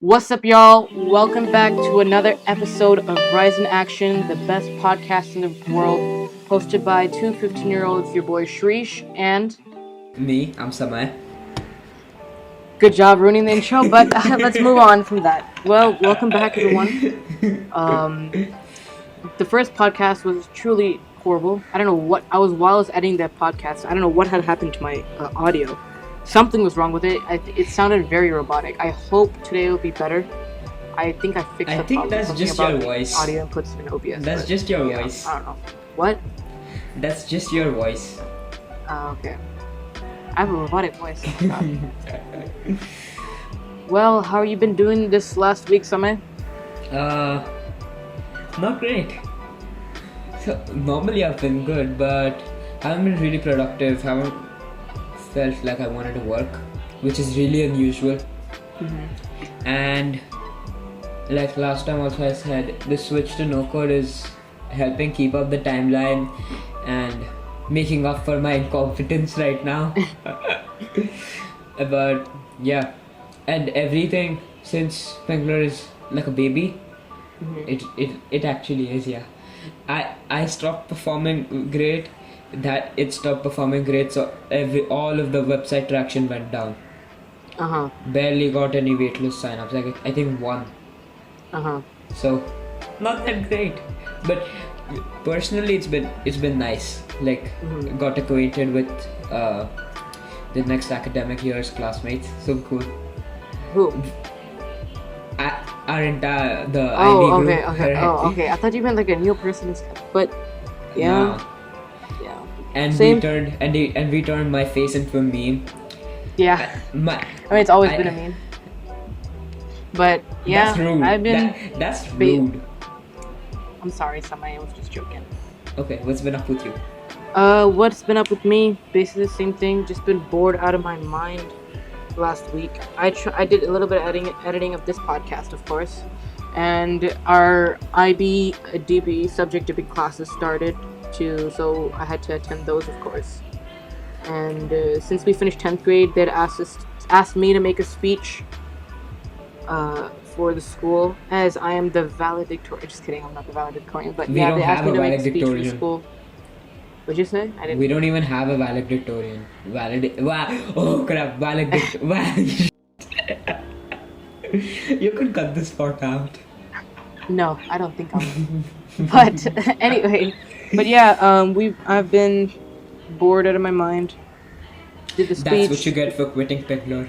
What's up, y'all? Welcome back to another episode of Rise in Action, the best podcast in the world, hosted by two 15-year-olds, your boy Shreesh, and Me, I'm Samay. good job ruining the intro, but let's move on from that. Well, welcome back, everyone. The first podcast was truly horrible. I don't know what while I was editing that podcast. I don't know what had happened to my audio. Something was wrong with it. It sounded very robotic. I hope today will be better. I think I fixed I the think problem. that's Something just about your the voice. audio inputs in OBS. That's but just your yeah, voice. I don't know. What? That's just your voice. Okay. I have a robotic voice. Oh my God. Well, how have you been doing this last week, Samay? Not great. So normally I've been good, but I haven't been really productive. Haven't felt like I wanted to work, which is really unusual. And like last time also I said, the switch to no code is helping keep up the timeline and making up for my incompetence right now. But yeah, and everything since Pengler is like a baby, it actually is. Yeah, I stopped performing great. That it stopped performing great, so all of the website traction went down. Barely got any waitlist signups. Like I think one. So not that great, but personally it's been nice. Like got acquainted with the next academic year's classmates. So cool. Who? Our entire the Oh, IB group. okay, okay. Right? Oh, okay. I thought you meant like a new person and stuff. But yeah, No. yeah, And Same. we turned my face into a meme. yeah. My I mean, it's always been a meme. But yeah, that's rude. I've been. That's rude. I'm sorry, Samay. I was just joking. Okay, what's been up with you? What's been up with me? Basically the same thing. Just been bored out of my mind last week. I did a little bit of editing of this podcast, of course, and our IB DB subject dipping classes started too, so I had to attend those, of course. And since we finished 10th grade, they'd asked me to make a speech for the school, as I am the valedictorian. Just kidding, I'm not the valedictorian, but We yeah, don't they asked have me a to make a speech for the valedictorian. school. What'd you say? I didn't. We don't even have a valedictorian. Oh crap, You could cut this part out. No, I don't think I'll. But anyway, but yeah, I've been bored out of my mind. Did the speech. That's what you get for quitting Pegler.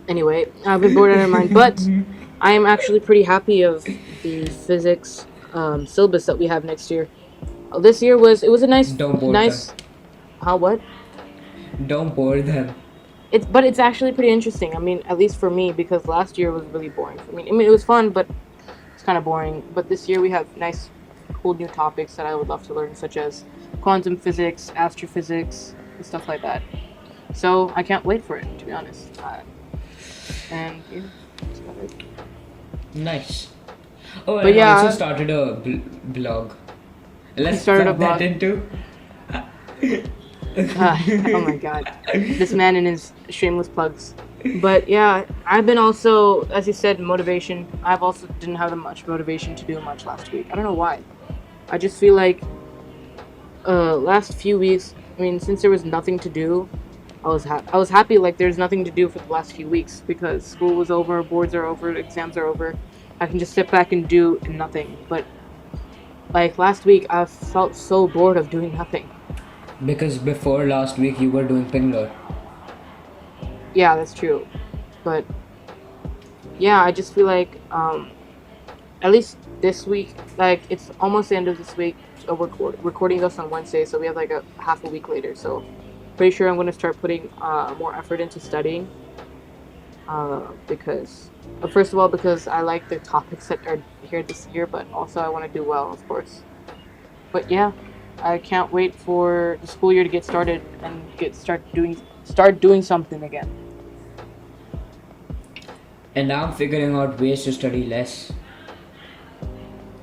Anyway, I've been bored out of my mind, but I am actually pretty happy of the physics syllabus that we have next year. This year was a nice, Don't bore nice. How what? Don't bore them. It's actually pretty interesting. I mean, at least for me, because last year was really boring. I mean, it was fun, but it's kind of boring. But this year we have nice, cool new topics that I would love to learn, such as quantum physics, astrophysics, and stuff like that. So I can't wait for it, to be honest. And yeah, that's about it. Nice. Oh, But and yeah, I also started a blog. Let's started a plug that blog. into. Oh my god. This man and his shameless plugs. But yeah, I've been also, as you said, motivation. I've also didn't have much motivation to do much last week. I don't know why. I just feel like last few weeks, I mean, since there was nothing to do, I was happy like there's nothing to do for the last few weeks because school was over, boards are over, exams are over. I can just sit back and do nothing. But like last week, I felt so bored of doing nothing. Because before last week you were doing Pingler. Yeah, that's true. But yeah, I just feel like at least this week, like it's almost the end of this week. We're recording this on Wednesday, so we have like a half a week later. So pretty sure I'm going to start putting more effort into studying. Because first of all, because I like the topics that are here this year, but also I want to do well, of course. But yeah, I can't wait for the school year to get started and start doing something again. And now I'm figuring out ways to study less.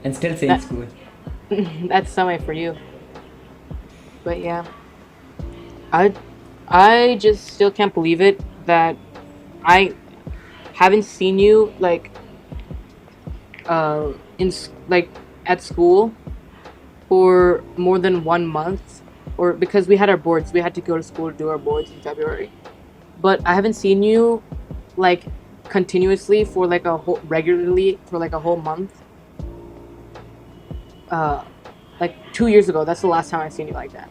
And still stay in That- school. That's somewhere for you. But yeah, I just still can't believe it that I haven't seen you like like at school for more than 1 month, or because we had our boards, we had to go to school to do our boards in February. But I haven't seen you like continuously for like a whole regularly for like a whole month. Like 2 years ago, that's the last time I've seen you like that.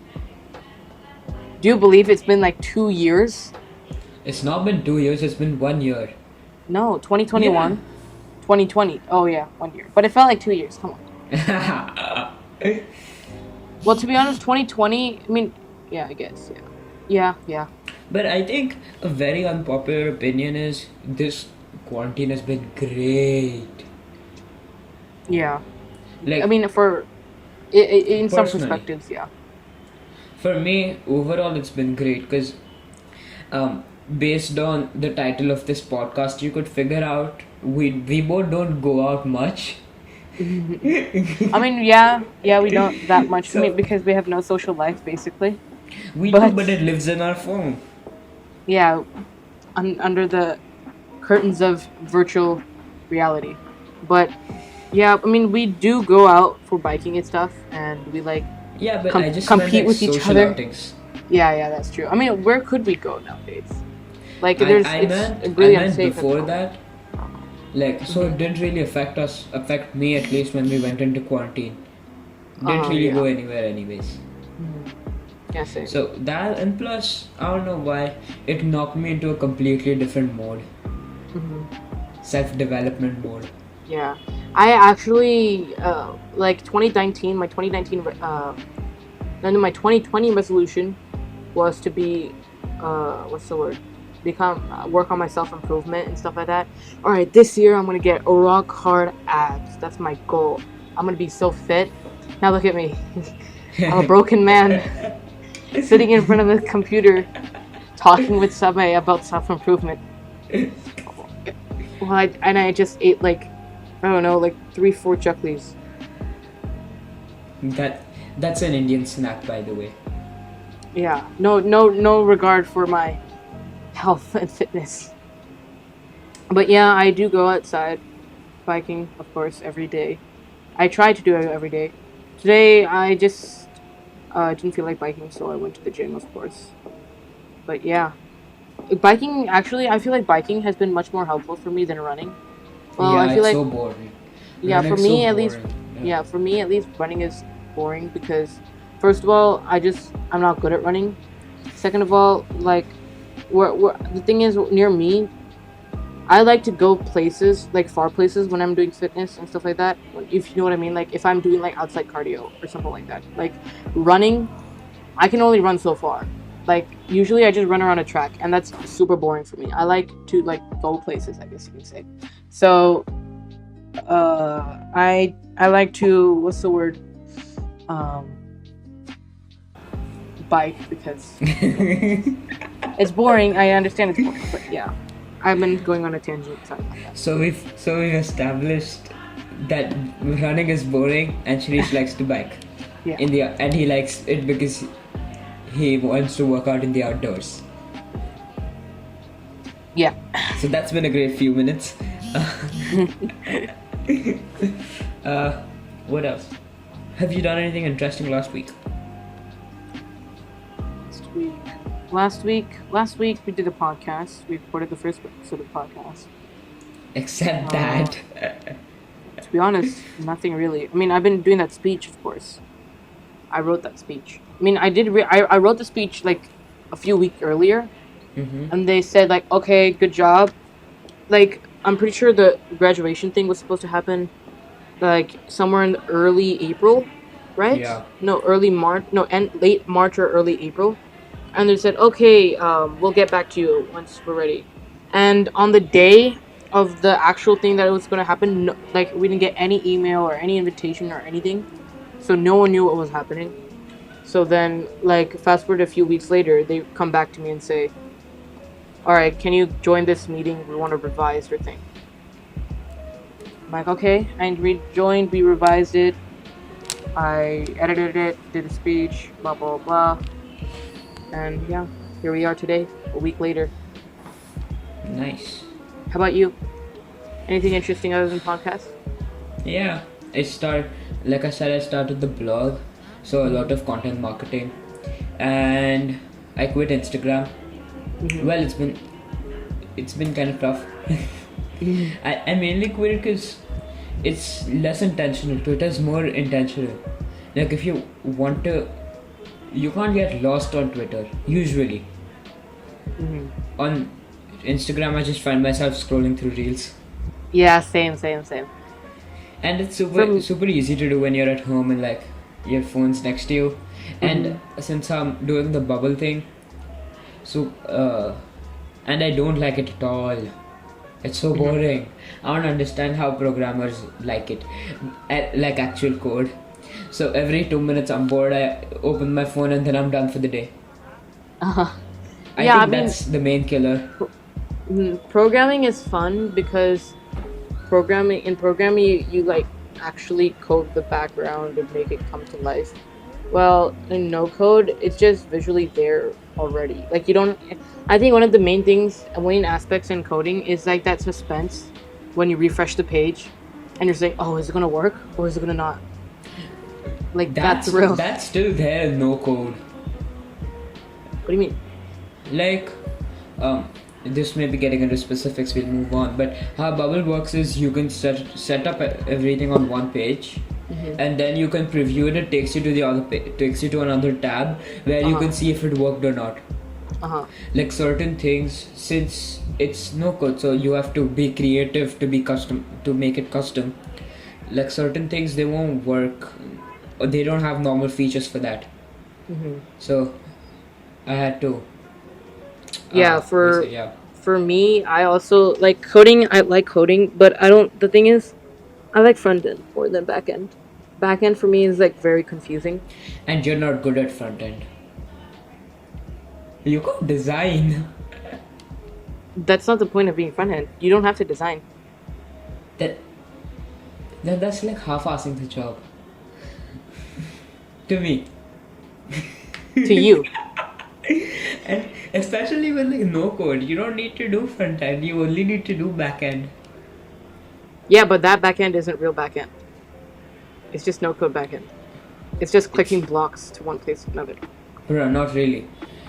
Do you believe it's been like 2 years? It's not been 2 years, it's been 1 year. No, 2021, 2020. Oh yeah, 1 year. But it felt like 2 years. Come on. Well, to be honest, 2020. I mean, yeah, I guess. Yeah. But I think a very unpopular opinion is this quarantine has been great. Yeah. Like, I mean, in some personally, perspectives, yeah. for me, overall, it's been great because, based on the title of this podcast, you could figure out we both don't go out much. I mean, yeah, we don't that much. I mean, So because we have no social life, basically. we do, But but it lives in our phone. yeah, under the curtains of virtual reality. But yeah, I mean, we do go out for biking and stuff, and we like Yeah, but I just meant compete like with each social other. outings. Yeah, that's true. I mean, where could we go nowadays? Like, I it's really meant unsafe. before that. Like, so it didn't really affect me at least when we went into quarantine. Didn't really go Yeah. anywhere anyways. Yeah, same. So that, and plus, I don't know why, it knocked me into a completely different mode. Self-development mode. Yeah, I actually like 2019. My 2019 my 2020 resolution was to be what's the word? Become work on my self improvement and stuff like that. All right, this year I'm gonna get rock hard abs. That's my goal. I'm gonna be so fit. Now look at me. I'm a broken man sitting in front of the computer talking with Samay about self improvement. Well, I just ate like, I don't know, like 3-4 chaklis. That's an Indian snack, by the way. Yeah, no regard for my health and fitness. But yeah, I do go outside biking, of course, every day. I try to do it every day. Today I just didn't feel like biking, so I went to the gym, of course. But yeah, biking actually, I feel like biking has been much more helpful for me than running. Well, Yeah, I feel it's like so boring. yeah, for Running's me so at least, boring. yeah, for me at least, running is boring because, first of all, I'm not good at running. Second of all, like, the thing is, near me, I like to go places, like far places, when I'm doing fitness and stuff like that. If you know what I mean, like if I'm doing like outside cardio or something like that. Like running, I can only run so far. Like usually I just run around a track, and that's super boring for me. I like to like go places, I guess you can say. So I like to, what's the word, bike, because it's boring. I understand it's boring, but yeah, I've been going on a tangent. Sorry about that. So we've established that running is boring and Shreesh likes to bike. Yeah. And he likes it because he wants to work out in the outdoors. Yeah. So that's been a great few minutes. What else? Have you done anything interesting last week? Last week we did a podcast. We recorded the first episode of the podcast. Except that. To be honest, nothing really. I mean, I've been doing that speech, of course. I wrote that speech. I mean, I wrote the speech like a few weeks earlier, and they said like, okay, good job. Like, I'm pretty sure the graduation thing was supposed to happen like somewhere in early April, right? Yeah. No, early March. No, and late March or early April. And they said, okay, we'll get back to you once we're ready. And on the day of the actual thing that was going to happen, no, like, we didn't get any email or any invitation or anything. So no one knew what was happening. So then, like, fast forward a few weeks later, they come back to me and say, all right, can you join this meeting? We want to revise your thing. I'm like, okay. And we joined, we revised it. I edited it, did a speech, blah, blah, blah. And yeah, here we are today, a week later. Nice. How about you? Anything interesting other than podcasts? Yeah, like I said, I started the blog, so a lot of content marketing, and I quit Instagram. Well, it's been kind of tough. I mainly quit it because it's less intentional. Twitter is more intentional. Like if you want to, you can't get lost on Twitter usually. On Instagram, I just find myself scrolling through reels. Yeah, same. And it's super easy to do when you're at home and like your phone's next to you. And since I'm doing the bubble thing, and I don't like it at all. It's so boring. I don't understand how programmers like it, like actual code. So every 2 minutes I'm bored, I open my phone and then I'm done for the day. I think that's the main killer. Programming is fun because programming you like actually code the background and make it come to life. Well, in no code, it's just visually there already. Like you don't. I think one of the main aspects in coding is like that suspense when you refresh the page, and you're saying, "Oh, is it gonna work or is it gonna not?" Like that's real. That's still there in no code. What do you mean? Like, this may be getting into specifics. We'll move on. But how Bubble works is you can set up everything on one page. And then you can preview it. It takes you to the other takes you to another tab where you can see if it worked or not. Like certain things, since it's no code, so you have to be creative to be custom to make it custom. Like certain things, they won't work, or they don't have normal features for that. So I had to. For me, I also like coding. I like coding, but I don't. The thing is, I like front end more than back end. Back end for me is like very confusing. And you're not good at front end. You can't design. That's not the point of being front end. You don't have to design. That's like half-assing the job. To me. To you. And especially with like no code, you don't need to do front end. You only need to do back end. Yeah, but that back end isn't real back end. It's just no code back end. It's just clicking blocks to one place to another. Bro, not really.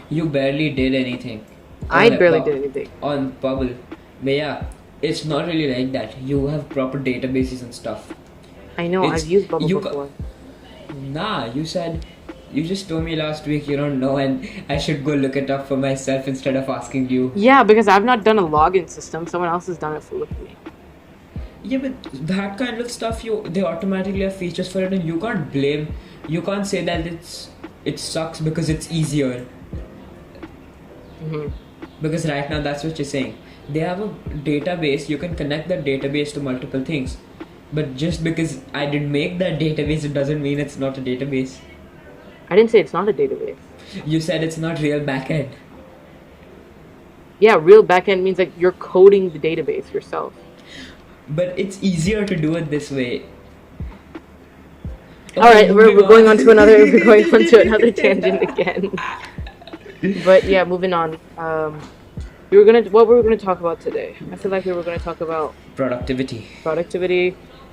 You barely did anything. I barely did anything. On Bubble. But yeah, it's not really like that. You have proper databases and stuff. I know, I've used Bubble before. Nah, you just told me last week you don't know and I should go look it up for myself instead of asking you. Yeah, because I've not done a login system. Someone else has done it for me. Yeah, but that kind of stuff, they automatically have features for it, and you can't say that it sucks because it's easier. Because right now that's what you're saying. They have a database, you can connect that database to multiple things. But just because I didn't make that database, it doesn't mean it's not a database. I didn't say it's not a database. You said it's not real backend. Yeah, real backend means like you're coding the database yourself. But it's easier to do it this way. Alright, we're going on to another tangent again. But yeah, moving on. What were we gonna talk about today? I feel like we were gonna talk about productivity,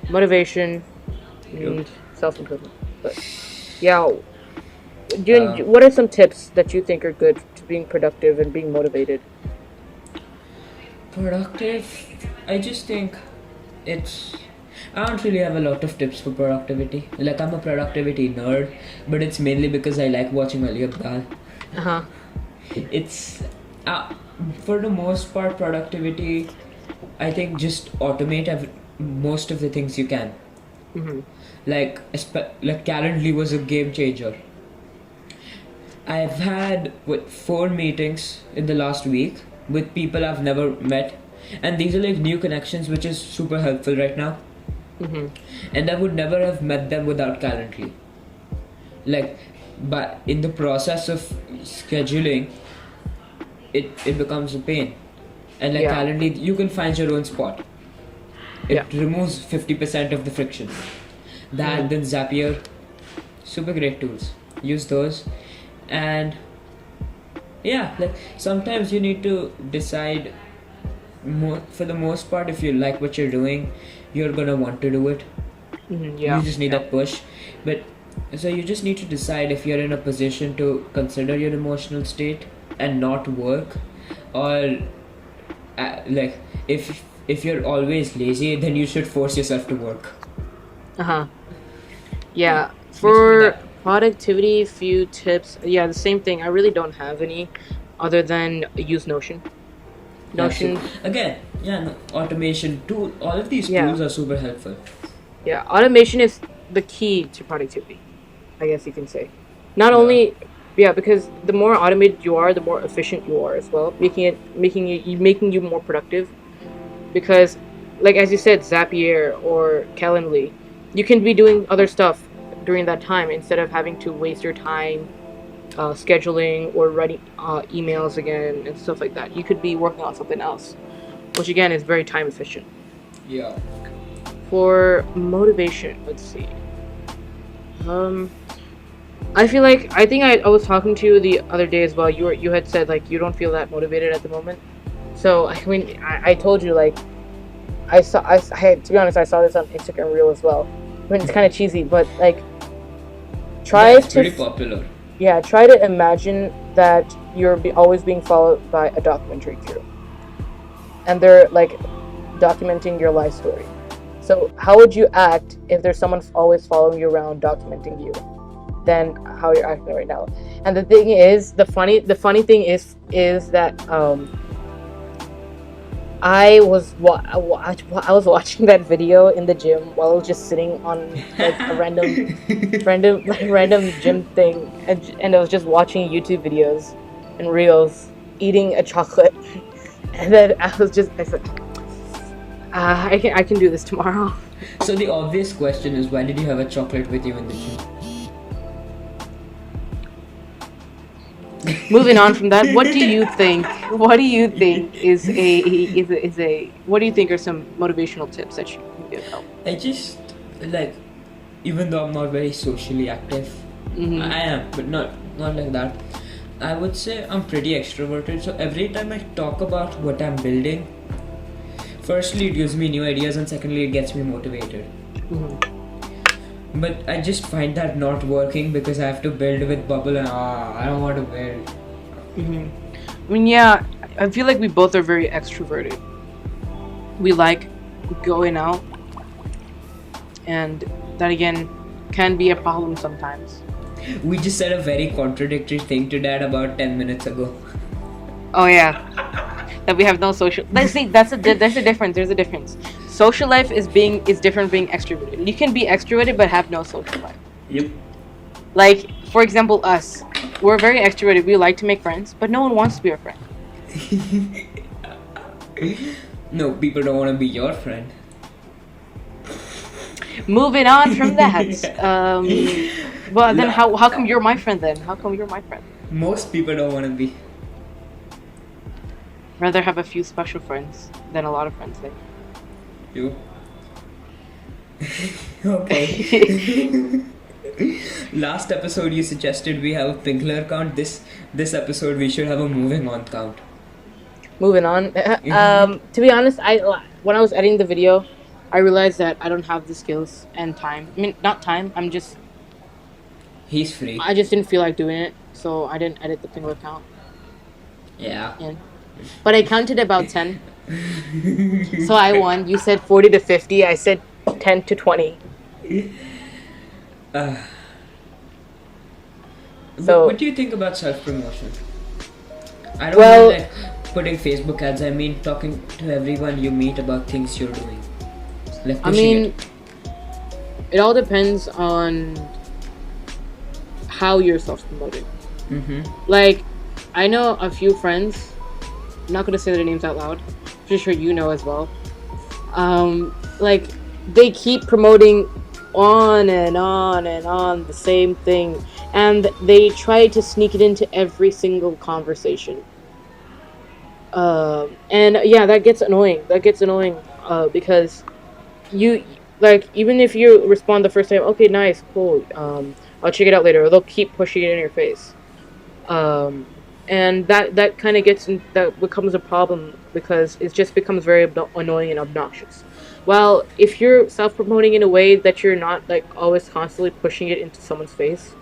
motivation, and self-improvement. But yeah, what are some tips that you think are good to being productive and being motivated? Productive, I just think I don't really have a lot of tips for productivity. Like, I'm a productivity nerd, but it's mainly because I like watching Ali Abdal. It's for the most part, productivity, I think just automate most of the things you can. Like Calendly was a game changer. I've had 4 meetings in the last week with people I've never met, and these are like new connections, which is super helpful right now. And I would never have met them without Calendly. But in the process of scheduling, it becomes a pain. And Calendly, you can find your own spot. It removes 50% of the friction. Then Zapier, super great tools. Use those. And sometimes you need to decide for the most part, if you like what you're doing, you're gonna want to do it. Yeah. You just need that push. But so you just need to decide if you're in a position to consider your emotional state and not work, or like if you're always lazy, then you should force yourself to work. Yeah. Basically For that. productivity, few tips. Yeah, the same thing. I really don't have any other than use Notion. Yeah, so Notion. again, no, automation tool. All of these Yeah. tools are super helpful. Yeah, automation is the key to productivity, I guess you can say. Not Yeah. only, yeah, because the more automated you are, the more efficient you are as well, making you more productive. Because, like as you said, Zapier or Calendly, you can be doing other stuff during that time instead of having to waste your time scheduling or writing emails again and stuff like that. You could be working on something else, which again is very time efficient. Yeah. For motivation, let's see. I feel like I was talking to you the other day as well. You had said like you don't feel that motivated at the moment. So I mean I told you like to be honest I saw this on Instagram Reel as well. I mean it's kind of cheesy, but like It's pretty popular. try to imagine that you're always being followed by a documentary crew, and they're like documenting your life story. So how would you act if there's someone always following you around documenting you? Than how you're acting right now. And the thing is, the funny thing is that I was watching that video in the gym while I was just sitting on like a random gym thing, and I was just watching YouTube videos and reels, eating a chocolate, and then I said, I can do this tomorrow. So the obvious question is, why did you have a chocolate with you in the gym? Moving on from that, what do you think? What do you think is a? What do you think are some motivational tips that you can give out? I just like, even though I'm not very socially active, I am, but not like that. I would say I'm pretty extroverted. So every time I talk about what I'm building, firstly it gives me new ideas, and secondly it gets me motivated. But I just find that not working because I have to build with bubble, and I don't want to build. I mean, yeah, I feel like we both are very extroverted. We like going out, and that again can be a problem sometimes. We just said a very contradictory thing to Dad about 10 minutes ago. Oh yeah, that we have no social. Let's see. There's a difference. There's a difference. Social life is different being extroverted. You can be extroverted but have no social life. Yep. Like for example, us. We're very extroverted. We like to make friends, but no one wants to be our friend. No, people don't want to be your friend. Moving on from that. Well then, how come you're my friend then? How come you're my friend? Most people don't want to be. Rather have a few special friends than a lot of friends. Then. You. Okay. Last episode you suggested we have a Pinkler count. This episode we should have a moving on count. Moving on. To be honest, when I was editing the video, I realized that I don't have the skills and time. I mean, not time. He's free. I just didn't feel like doing it, so I didn't edit the Pinkler count. Yeah. But I counted about 10. So I won. You said 40 to 50. I said 10 to 20. So what do you think about self-promotion? I don't Well- mean like putting Facebook ads. I mean talking to everyone you meet about things you're doing. Like I pushing mean, it all depends on how you're self-promoting. Like, I know a few friends. I'm not gonna say their names out loud. I'm pretty sure you know as well. Like they keep promoting on and on and on the same thing, and they try to sneak it into every single conversation. And yeah, that gets annoying. Because you like even if you respond the first time, okay, nice, cool. I'll check it out later. They'll keep pushing it in your face. and that kind of that becomes a problem because it just becomes very annoying and obnoxious. Well, if you're self-promoting in a way that you're not like always constantly pushing it into someone's face,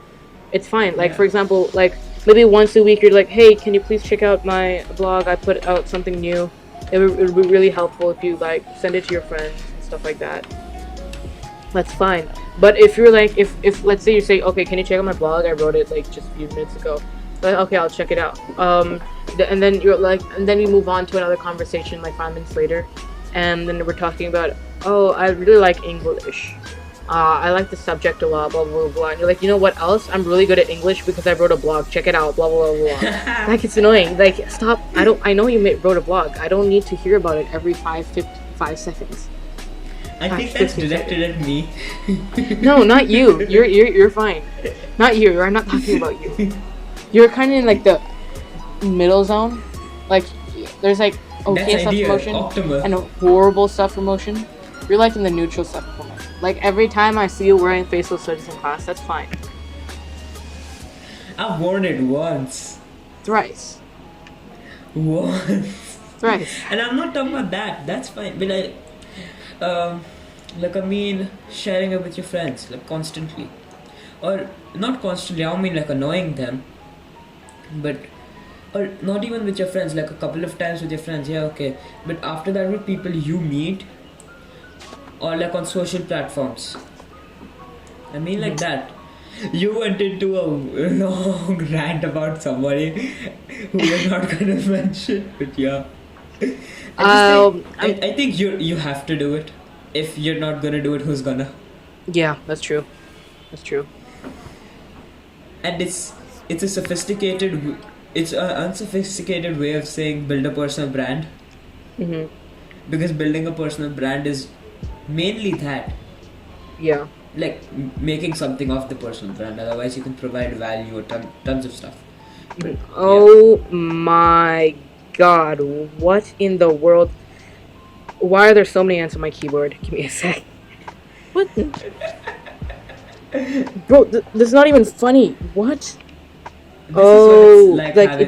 it's fine. Like, Yeah. for example, like maybe once a week you're like, hey, can you please check out my blog? I put out something new. It would be really helpful if you like send it to your friends and stuff like that. That's fine. But if you're like, if let's say you say, okay, can you check out my blog? I wrote it like just a few minutes ago. Like, okay, I'll check it out. And then you're like, and then we move on to another conversation like 5 minutes later, and then we're talking about, oh, I really like English. I like the subject a lot, blah, blah, blah. And you're like, you know what else? I'm really good at English because I wrote a blog. Check it out, blah, blah, blah, blah. Like, it's annoying. Like, stop. I know you wrote a blog. I don't need to hear about it every 5 seconds. I think that's directed at me. No, not you. You're fine. Not you. I'm not talking about you. You're kind of in like the middle zone. Like, there's like okay That's ideal, self-promotion optimal. and horrible self-promotion. You're like in the neutral self-promotion. Like, every time I see you wearing facial studies in class, that's fine. I've worn it once. Thrice. Once. Thrice. And I'm not talking about that. That's fine. But like I mean, sharing it with your friends, like constantly, or not constantly. I don't mean like annoying them, but or not even with your friends. Like a couple of times with your friends, yeah, okay. But after that, with people you meet, or like on social platforms. I mean like that. You went into a long rant about somebody who we're not gonna mention, but yeah. I think you have to do it. If you're not gonna do it, who's gonna? Yeah, that's true. That's true. And it's a sophisticated, it's an unsophisticated way of saying build a personal brand. Mhm. Because building a personal brand is mainly that, Yeah. like making something of the personal brand. Otherwise, you can provide value or tons of stuff. But, Oh my god! What in the world? Why are there so many ants on my keyboard? Give me a sec. What? Bro, this is not even funny. What? This is Oh, what it's like having-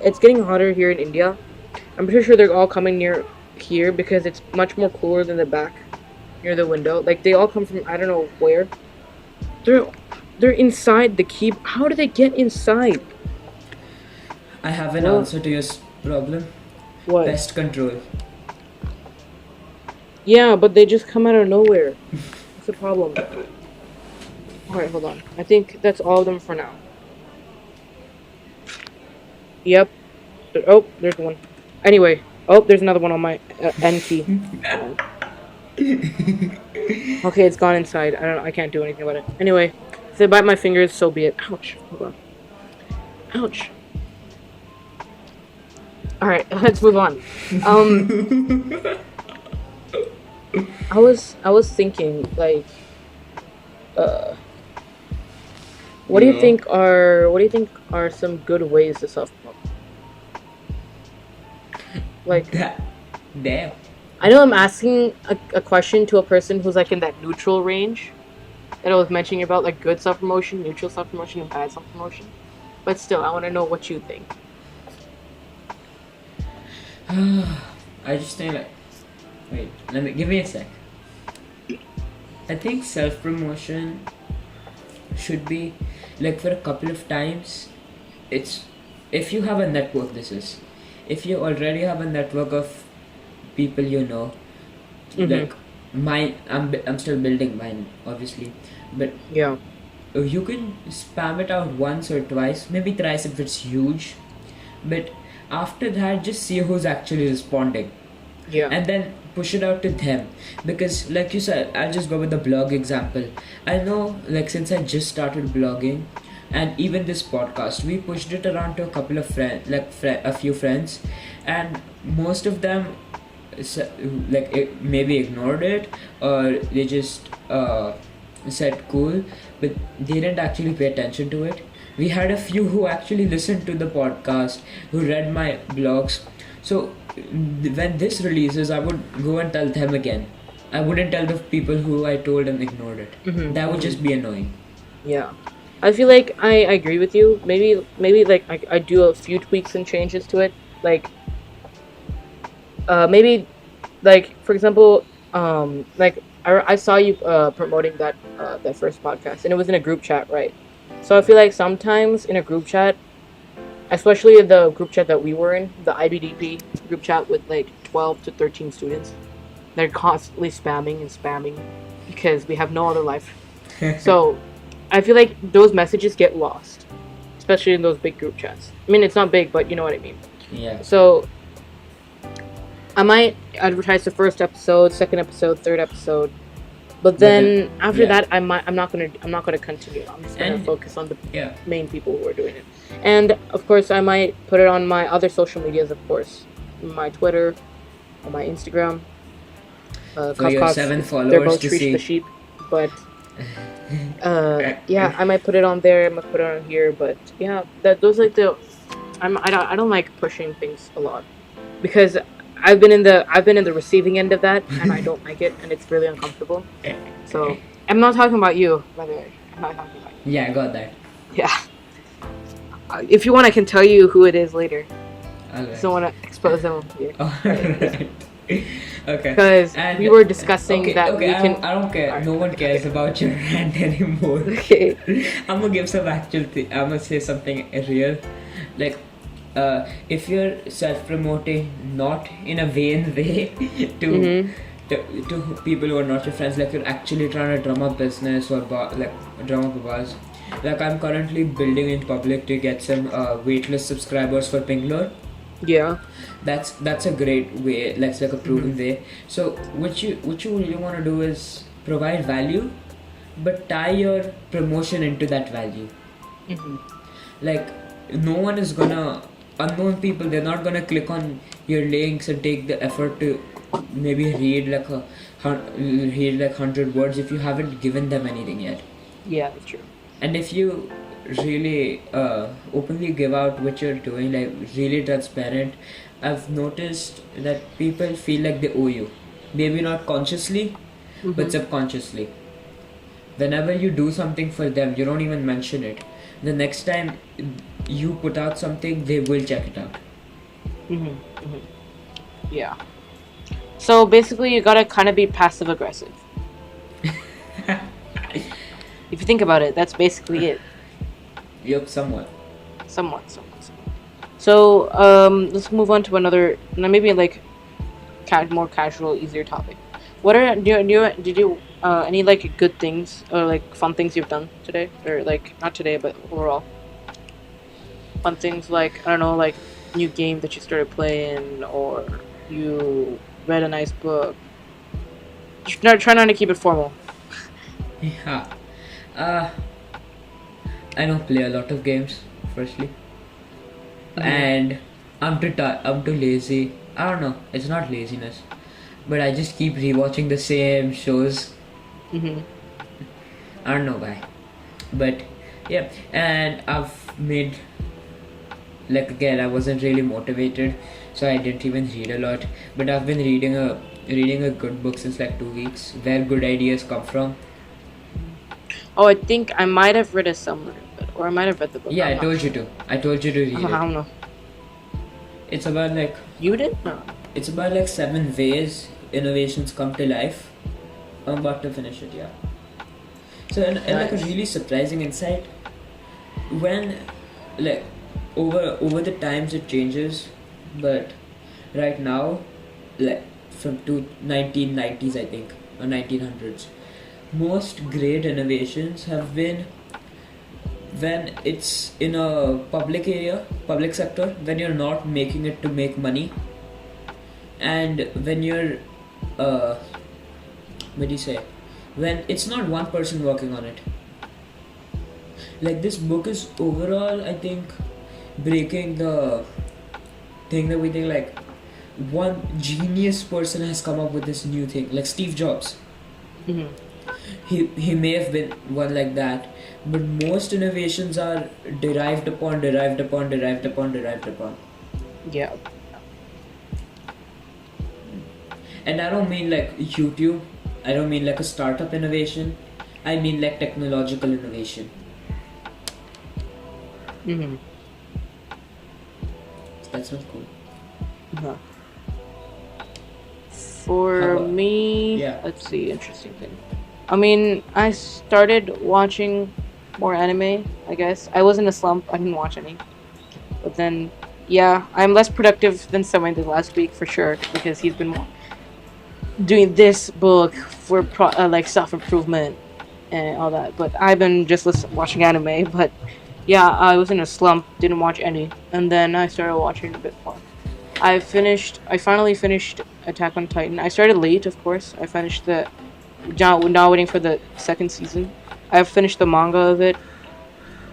it's getting hotter here in India. I'm pretty sure they're all coming near here because it's much more cooler than the back near the window. Like, they all come from I don't know where. They're inside the key. How do they get inside? I have an Well- answer to your problem. What? Pest control. Yeah, but they just come out of nowhere. What's the problem? Alright, hold on. I think that's all of them for now. Yep. Oh, there's one. Anyway. Oh, there's another one on my N key. Okay, it's gone inside. I can't do anything about it. Anyway, if they bite my fingers, so be it. Ouch. Hold on. Ouch. Alright, let's move on. I was thinking, like, what do you think are some good ways to self-promote? Like, Damn. I know I'm asking a question to a person who's like in that neutral range that I was mentioning about, like good self-promotion, neutral self-promotion, and bad self-promotion. But still, I want to know what you think. I just think like, wait, give me a sec. I think self-promotion should be like for a couple of times. It's if you have a network. If you already have a network of people you know, like mine. I'm still building mine, obviously, but Yeah. you can spam it out once or twice, maybe thrice if it's huge. But after that, just see who's actually responding. Yeah. And then push it out to them, because like you said, I'll just go with the blog example. I know, like, since I just started blogging and even this podcast, we pushed it around to a couple of friends, like a few friends, and most of them maybe ignored it, or they just said cool, but they didn't actually pay attention to it. We had a few who actually listened to the podcast, who read my blogs. So when this releases, I would go and tell them again. I wouldn't tell the people who I told and ignored it. That would just be annoying. Yeah. I feel like I agree with you. Maybe like I do a few tweaks and changes to it. Like maybe like for example, like I saw you promoting that first podcast, and it was in a group chat, right? So I feel like sometimes in a group chat, especially the group chat that we were in, the IBDP group chat with like 12 to 13 students, they're constantly spamming and spamming because we have no other life. So I feel like those messages get lost, especially in those big group chats. I mean, it's not big, but you know what I mean. Yeah. So I might advertise the first episode, second episode, third episode, but then after that, I'm not gonna continue. I'm just gonna focus on the main people who are doing it, and of course, I might put it on my other social medias, of course, my Twitter, on my Instagram. For your 7 followers they're both to Shreesh see. the sheep, but yeah, I might put it on there. I might put it on here, but yeah, those like the I don't like pushing things a lot because I've been in the receiving end of that, and I don't like it, and it's really uncomfortable. So I'm not talking about you, by the way. I'm not talking about you. Yeah, I got that. Yeah. If you want, I can tell you who it is later. Alright. I don't want to expose them here. Alright. Okay. Because we were discussing that we can. I don't care. Alright, No one cares okay. about your rant anymore. Okay. I'm gonna give some actual I'm gonna say something real. Like, if you're self-promoting not in a vain way to people who are not your friends, like you're actually trying to drum up business or drum up a buzz. Like I'm currently building in public to get some waitlist subscribers for Pinglor. Yeah. That's a great way. Like a proven way. So what you really want to do is provide value, but tie your promotion into that value. Like no one is gonna unknown people. They're not gonna click on your links and take the effort to maybe read like 100 words if you haven't given them anything yet. Yeah, that's true. And if you really openly give out what you're doing, like really transparent, I've noticed that people feel like they owe you. Maybe not consciously, but subconsciously. Whenever you do something for them, you don't even mention it. The next time you put out something, they will check it out. Yeah. So basically, you gotta kind of be passive aggressive. If you think about it, that's basically it. Yup, somewhat. Somewhat. So let's move on to another, maybe like more casual, easier topic. What are did you any like good things or like fun things you've done today, or like not today but overall? Fun things like I don't know, like new game that you started playing, or you read a nice book. Try not to keep it formal. Yeah. I don't play a lot of games, firstly. And I'm too lazy. I don't know, it's not laziness. But I just keep rewatching the same shows. I don't know why. But yeah, and I've made like again I wasn't really motivated, so I didn't even read a lot. But I've been reading a good book since like 2 weeks, where good ideas come from. Oh, I think I might have read a summary of it, or I might have read the book. Yeah, I told you to read it. I don't know. It's about like You did? No. It's about like 7 ways innovations come to life. I'm about to finish it, yeah. So and like a really surprising insight, when like over the times it changes, but right now, like from 1990s I think, or 1900s, most great innovations have been when it's in a public sector, when you're not making it to make money, and when you're what do you say, when it's not one person working on it. Like this book is overall, I think, breaking the thing that we think like one genius person has come up with this new thing, like Steve Jobs. He may have been one like that, but most innovations are derived upon. Yeah. And I don't mean like YouTube, I don't mean like a startup innovation, I mean like technological innovation. Mm-hmm. That's so cool. Uh-huh. How For about- me, Yeah. let's see, interesting thing. I mean, I started watching more anime, I guess. I was in a slump, I didn't watch any. But then, yeah, I'm less productive than someone did last week for sure, because he's been doing this book for like self-improvement and all that. But I've been just watching anime, but yeah, I was in a slump, didn't watch any. And then I started watching a bit more. I finally finished Attack on Titan. I started late, of course. I finished now waiting for the second season. I've finished the manga of it,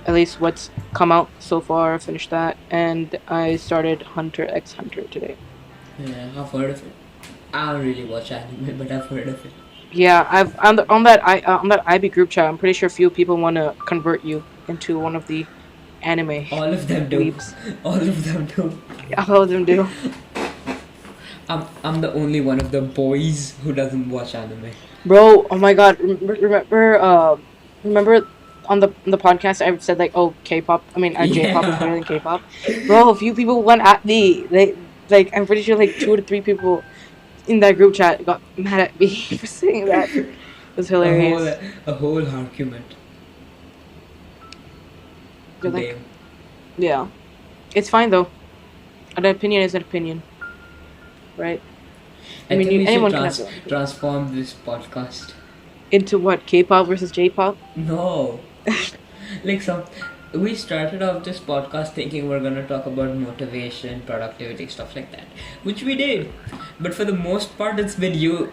at least what's come out so far. I finished that, and I started Hunter x Hunter today. Yeah, I've heard of it. I don't really watch anime, but I've heard of it. Yeah, I've on that IB group chat. I'm pretty sure a few people want to convert you into one of the anime All of them do. weebs. All of them do. Yeah, all of them do. I'm the only one of the boys who doesn't watch anime. Bro, oh my god, remember on the podcast I said like, oh, K-pop, I mean J-pop is better than K-pop. Bro, a few people went at me. I'm pretty sure like 2 to 3 people in that group chat got mad at me for saying that. It was hilarious. A whole argument. They're like, Damn. yeah, it's fine though. An opinion is an opinion, right? I mean, think we anyone should can have their own opinion. transform this podcast. Into what? K-pop versus J-pop? No. Like we started off this podcast thinking we're gonna talk about motivation, productivity, stuff like that, which we did. But for the most part, it's been you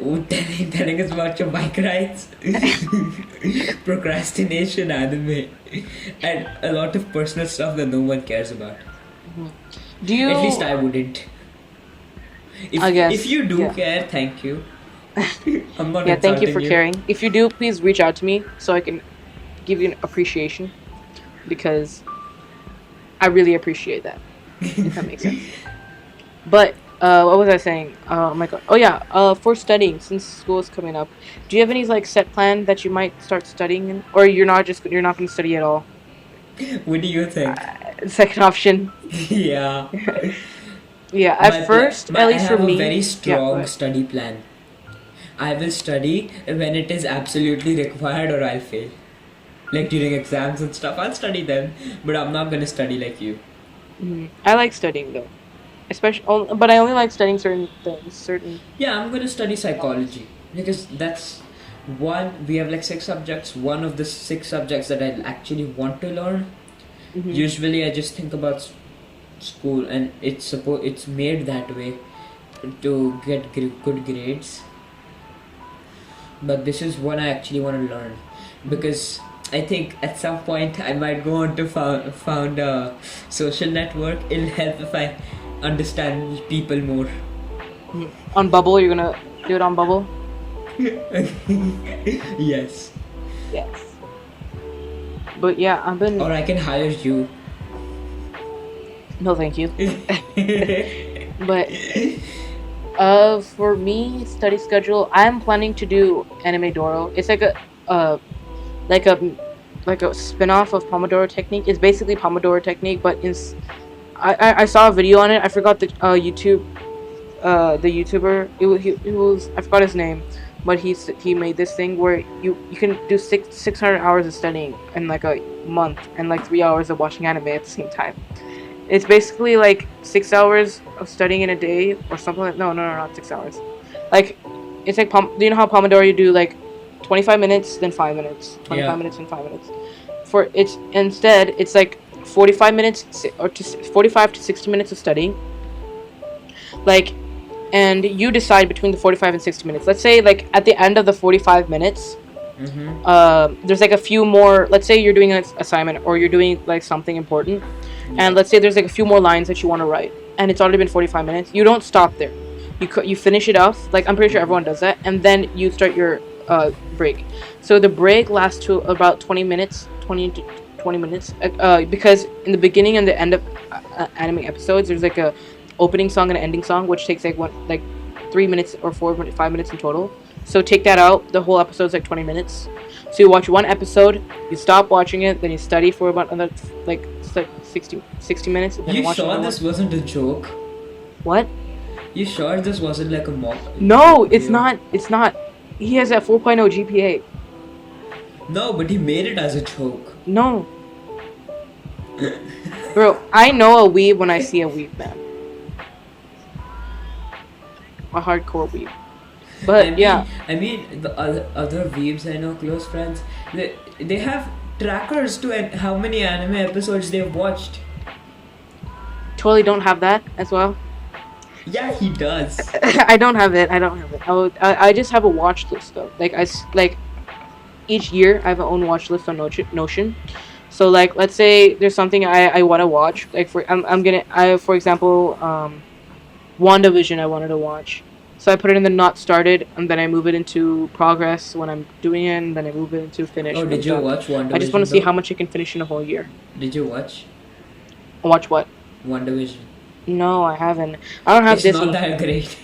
telling us about your bike rides, procrastination, anime, and a lot of personal stuff that no one cares about. Do you? At least I wouldn't. I guess, If you do yeah. care, thank you. I'm not Yeah, thank you insulting for caring. If you do, please reach out to me so I can give you an appreciation, because I really appreciate that. If that makes sense. But what was I saying? Oh my god. Oh yeah. For studying, since school is coming up, do you have any like set plan that you might start studying in, or you're not going to study at all? What do you think? Second option. Yeah. Yeah. At first, at least I for have me. a very Yeah, strong go ahead. study plan. I will study when it is absolutely required or I'll fail. Like during exams and stuff, I'll study them, but I'm not gonna study like you. I like studying though, but I only like studying certain things. Yeah, I'm gonna study psychology because that's one. We have like 6 subjects. One of the 6 subjects that I actually want to learn. Mhm. Usually, I just think about school, and it's made that way to get good grades. But this is one I actually want to learn because I think at some point I might go on to found a social network. It'll help if I understand people more. On Bubble, you're gonna do it on Bubble? Yes. Yes. But yeah, I've been. Or I can hire you. No, thank you. But for me, study schedule, I'm planning to do Anime Doro. It's like a spin-off of Pomodoro Technique. It's basically Pomodoro Technique, but I saw a video on it. I forgot the YouTuber. It was I forgot his name, but he made this thing where you can do 600 hours of studying in like a month and like 3 hours of watching anime at the same time. It's basically like 6 hours of studying in a day or something like no, not 6 hours. Like it's like do you know how Pomodoro you do like 25 minutes then 5 minutes, 25 Yeah. minutes and 5 minutes. Instead it's like 45 minutes or 45 to 60 minutes of studying. Like, and you decide between the 45 and 60 minutes. Let's say like at the end of the 45 minutes, there's like a few more. Let's say you're doing an assignment or you're doing like something important, and let's say there's like a few more lines that you want to write, and it's already been 45 minutes. You don't stop there. You finish it off. Like I'm pretty sure everyone does that, and then you start your break. So the break lasts to about 20 minutes, 20 minutes. Because in the beginning and the end of anime episodes, there's like a opening song and an ending song, which takes like 3 minutes or 5 minutes in total. So take that out. The whole episode's like 20 minutes. So you watch one episode, you stop watching it, then you study for about another like 60 minutes, and then You watch sure another this one. wasn't a joke? What? You sure this wasn't like a mock? No, it's video? not. It's not. He has a 4.0 GPA. No, but he made it as a joke. No. Bro, I know a weeb when I see a weeb, man. A hardcore weeb. But yeah. I mean, the other weebs I know, close friends, they have trackers to how many anime episodes they've watched. Totally don't have that as well. Yeah, he does. I don't have it. I just have a watch list though. Like each year I have my own watch list on Notion. So like let's say there's something I want to watch. Like for example WandaVision I wanted to watch. So I put it in the not started, and then I move it into progress when I'm doing it, and then I move it into finish. Oh, did you watch WandaVision? I just want to see how much I can finish in a whole year. Did you watch? Watch what? WandaVision. No, I haven't. I don't have Disney. It's not that great.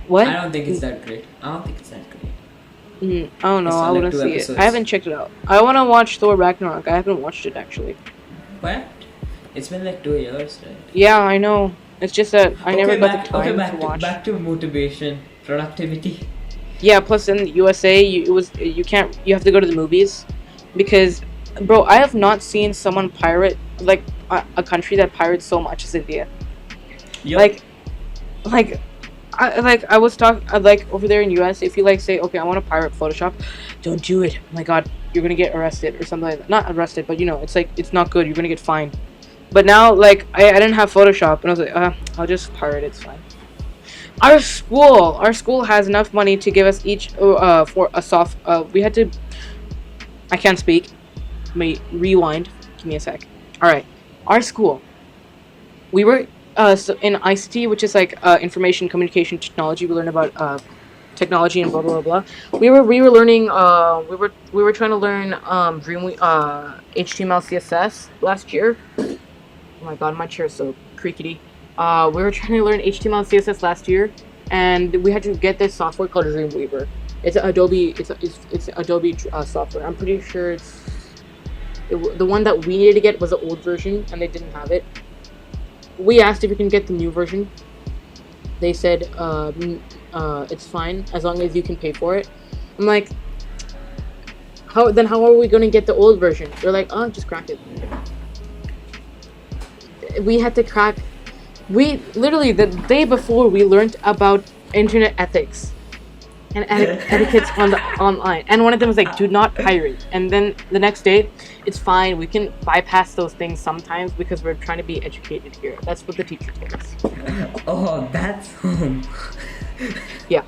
What? I don't think it's that great. I don't Oh no, I wouldn't see it. I haven't checked it out. I want to watch Thor Ragnarok. I haven't watched it actually. What? It's been like 2 years, right? Yeah, I know. It's just that I never got the time to watch. Back to motivation, productivity. Yeah, plus in the USA, you have to go to the movies, because, bro, I have not seen someone pirate like a country that pirates so much as India. Yep. I was talking like over there in US. If you like say, okay, I want to pirate Photoshop, don't do it. Oh my God, you're gonna get arrested or something like that. Not arrested, but it's like it's not good. You're gonna get fined. But now, like, I didn't have Photoshop, and I was like, I'll just pirate it, it's fine. Our school has enough money to give us each, for a soft, we had to, I can't speak, let me rewind, give me a sec. Alright, our school, we were, so in ICT, which is like, information communication technology, we learned about, technology and blah blah blah. We were learning we were trying to learn HTML CSS last year. Oh my God, my chair is so creaky. We were trying to learn HTML and CSS last year, and we had to get this software called Dreamweaver. It's Adobe. It's Adobe software. I'm pretty sure the one that we needed to get was the old version, and they didn't have it. We asked if we can get the new version. They said it's fine as long as you can pay for it. I'm like, how are we going to get the old version? They're like, just crack it. We had to crack. We literally the day before we learned about internet ethics and etiquettes on the online, and one of them was like, do not pirate. And then the next day, it's fine, we can bypass those things sometimes because we're trying to be educated here. That's what the teacher told us. Oh, that's Yeah,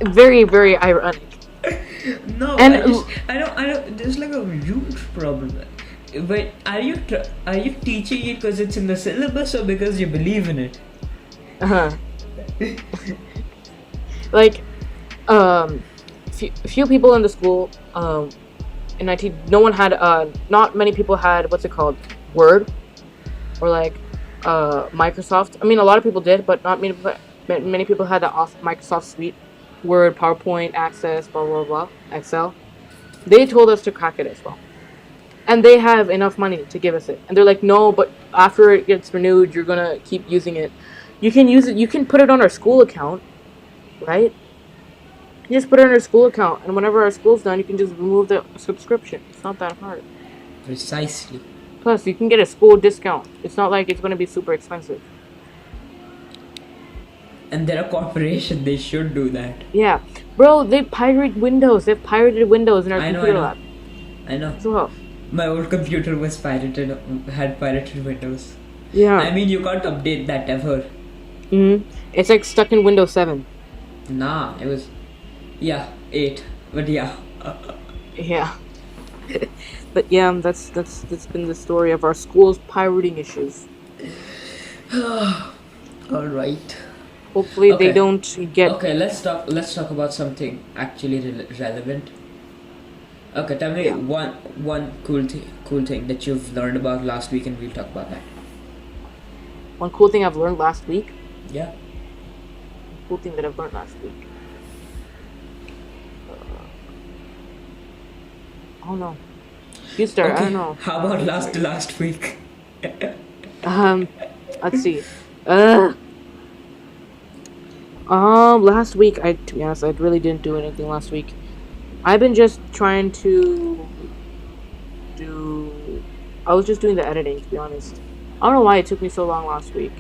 very, very ironic. No, and I don't. There's like a huge problem. But are you teaching it because it's in the syllabus or because you believe in it? Like, few people in the school, in IT, not many people had what's it called, Word, or like, Microsoft. I mean, a lot of people did, but not many people had the Microsoft suite, Word, PowerPoint, Access, blah blah blah, Excel. They told us to crack it as well. And they have enough money to give us it. And they're like, no, but after it gets renewed, you're gonna keep using it. You can use it, you can put it on our school account, right? You just put it on our school account, and whenever our school's done, you can just remove the subscription. It's not that hard. Precisely. Plus, you can get a school discount. It's not like it's gonna be super expensive. And they're a corporation, they should do that. Yeah. Bro, they pirate Windows. They've pirated Windows in our computer lab. I know. So, my old computer was had pirated Windows. yeah. I mean, you can't update that ever. It's like stuck in Windows 7. Nah, it was, 8. But yeah. Yeah. But yeah, that's been the story of our school's pirating issues. All right. Hopefully they don't get. Okay, let's talk about something actually relevant. Okay, tell me one cool thing that you've learned about last week, and we'll talk about that. One cool thing I've learned last week. Yeah. Cool thing that I've learned last week. I don't know. You start. I Okay. don't know. How about last week? Let's see. Last week, to be honest, I really didn't do anything last week. I've been just trying to do. I was just doing the editing, to be honest. I don't know why it took me so long last week.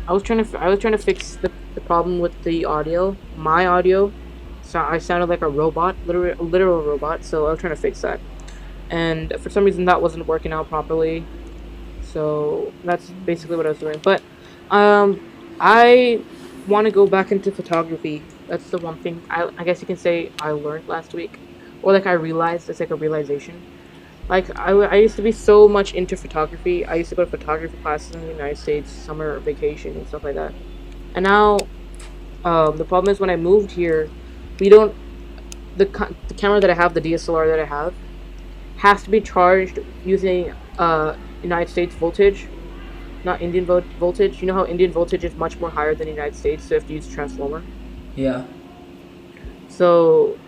I was trying to fix the problem with the audio. My audio, so I sounded like a robot, a literal robot. So I was trying to fix that, and for some reason that wasn't working out properly. So that's basically what I was doing. But I want to go back into photography. That's the one thing I guess you can say I learned last week, or like I realized. It's like a realization. Like I used to be so much into photography. I used to go to photography classes in the United States, summer vacation and stuff like that. And now, the problem is when I moved here, we don't the camera that I have, the DSLR that I have, has to be charged using United States voltage, not Indian voltage. You know how Indian voltage is much more higher than the United States, so you have to use a transformer. Yeah. So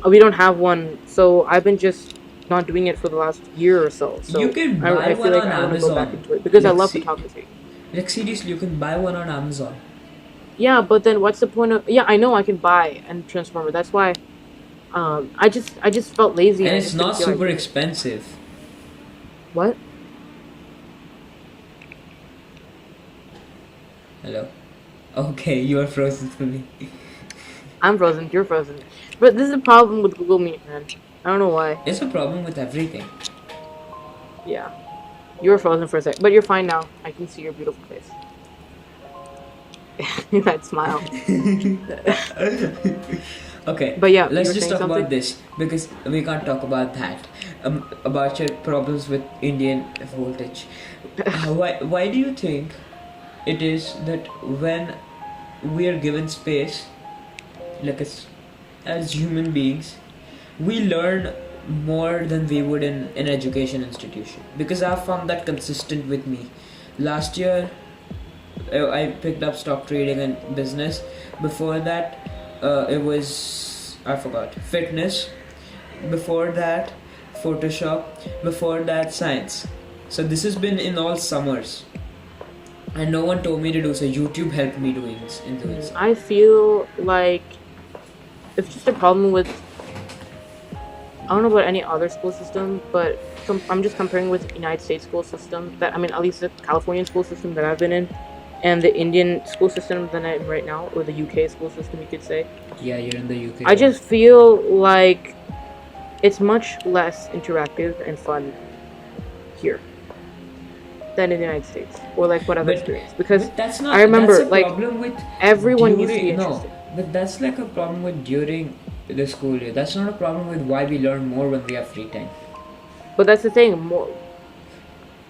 we don't have one. So I've been just not doing it for the last year or so. So You can buy I one feel like on I want to go back Amazon. into it because I Like, love see, photography. like seriously, you can buy one on Amazon. Yeah, but then what's the point of? Yeah, I know I can buy and transformer. That's why. I just felt lazy And and I it's just didn't not feel like super doing it. expensive. What? Hello? Okay, you are frozen for me. I'm frozen. You're frozen. But this is a problem with Google Meet, man. I don't know why. It's a problem with everything. Yeah, you were frozen for a sec, but you're fine now. I can see your beautiful face. That smile. Okay, But yeah, you let's were just saying talk about something? this because we can't talk about that. About your problems with Indian voltage. Why do you think it is that when we are given space, like as human beings, we learn more than we would in an education institution? Because I've found that consistent with me. Last year, I picked up stock trading and business. Before that, it was, I forgot, fitness. Before that, Photoshop. Before that, science. So this has been in all summers, and no one told me to do so. YouTube helped me doing so. I feel like it's just a problem with. I don't know about any other school system, but I'm just comparing with the United States school system. That I mean, at least the Californian school system that I've been in, and the Indian school system that I'm in right now, or the UK school system, you could say. Yeah, you're in the UK. I just feel like it's much less interactive and fun here than in the United States, or like what I've But experienced. Because but that's not. I remember, That's a like, problem with everyone used to be during. No, interested. but that's like a problem with during the school year. That's not a problem with why we learn more when we have free time. But that's the thing.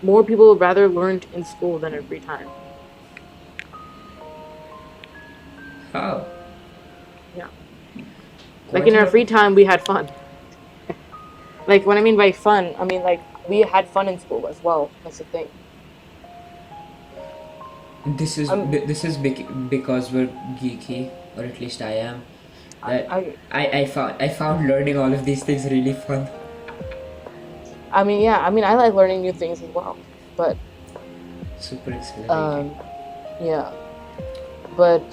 More people would rather learn in school than in free time. How? Yeah. Like Quite in a our lot- free time, we had fun. Like when I mean by fun, I mean like we had fun in school as well. That's the thing. This is Um, because we're geeky, or at least I am. That I I found learning all of these things really fun. I mean yeah. I mean I like learning new things as well. But Super exhilarating. yeah. But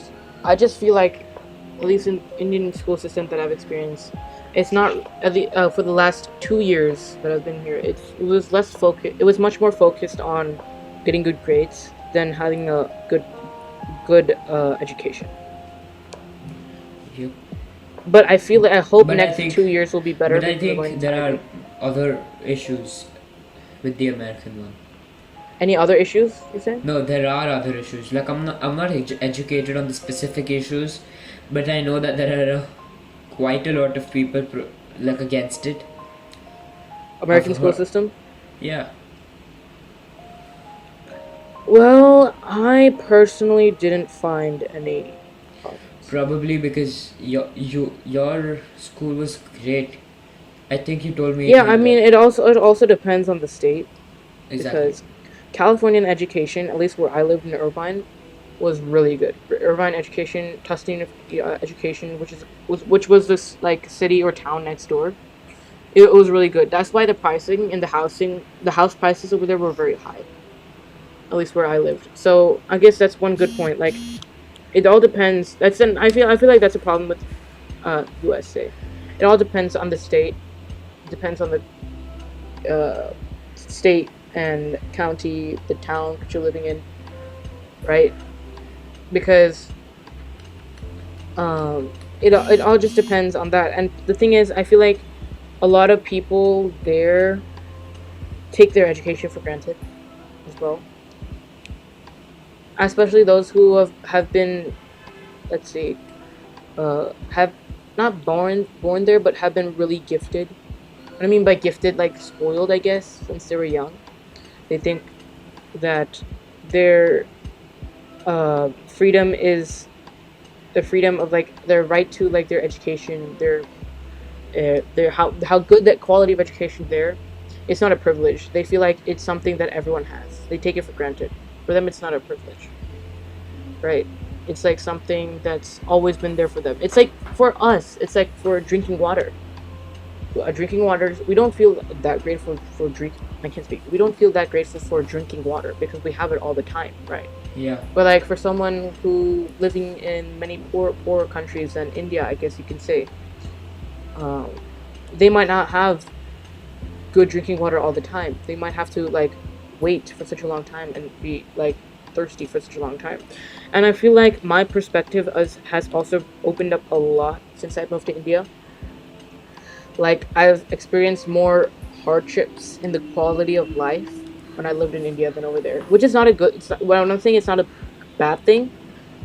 I just feel like, at least in Indian school system that I've experienced, it's not for the last 2 years that I've been here. It was less focused. It was much more focused on getting good grades than having a good education. Yep. But I feel I hope But I next think- 2 years will be better. But I because we're going think to there are Thailand. other issues with the American one. Any other issues you say? No, there are other issues. Like I'm not educated on the specific issues, but I know that there are quite a lot of people like against it. American I've school heard- system? Yeah. Well, I personally didn't find any problems. Probably because your school was great. I think you told me. Yeah, I mean it also depends on the state. exactly. Because Californian education, at least where I lived in Irvine, was really good. Irvine education, Tustin education, which was this like city or town next door, It was really good. That's why the pricing and the house prices over there were very high, at least where I lived. So I guess that's one good point. Like it all depends. I feel like that's a problem with USA. It all depends on the state. It depends on the state and county, the town that you're living in, right? Because it all just depends on that. And the thing is, I feel like a lot of people there take their education for granted as well, especially those who have been, let's see, have not born there, but have been really gifted. What I mean by gifted, like spoiled, I guess, since they were young. They think that their freedom is the freedom of like their right to like their education, their how good that quality of education there. It's not a privilege. They feel like it's something that everyone has. They take it for granted. For them, it's not a privilege, right? It's like something that's always been there for them. It's like for us. It's like for drinking water. Drinking water. We don't feel that grateful for drink. I can't speak. We don't feel that grateful for drinking water because we have it all the time, right? Yeah. But like for someone who living in many poor countries than India, I guess you can say, um, they might not have good drinking water all the time. They might have to like wait for such a long time and be like thirsty for such a long time. And I feel like my perspective has also opened up a lot since I moved to India. Like I've experienced more hardships in the quality of life when I lived in India than over there, which is not a good. It's not, well, I'm saying it's not a bad thing.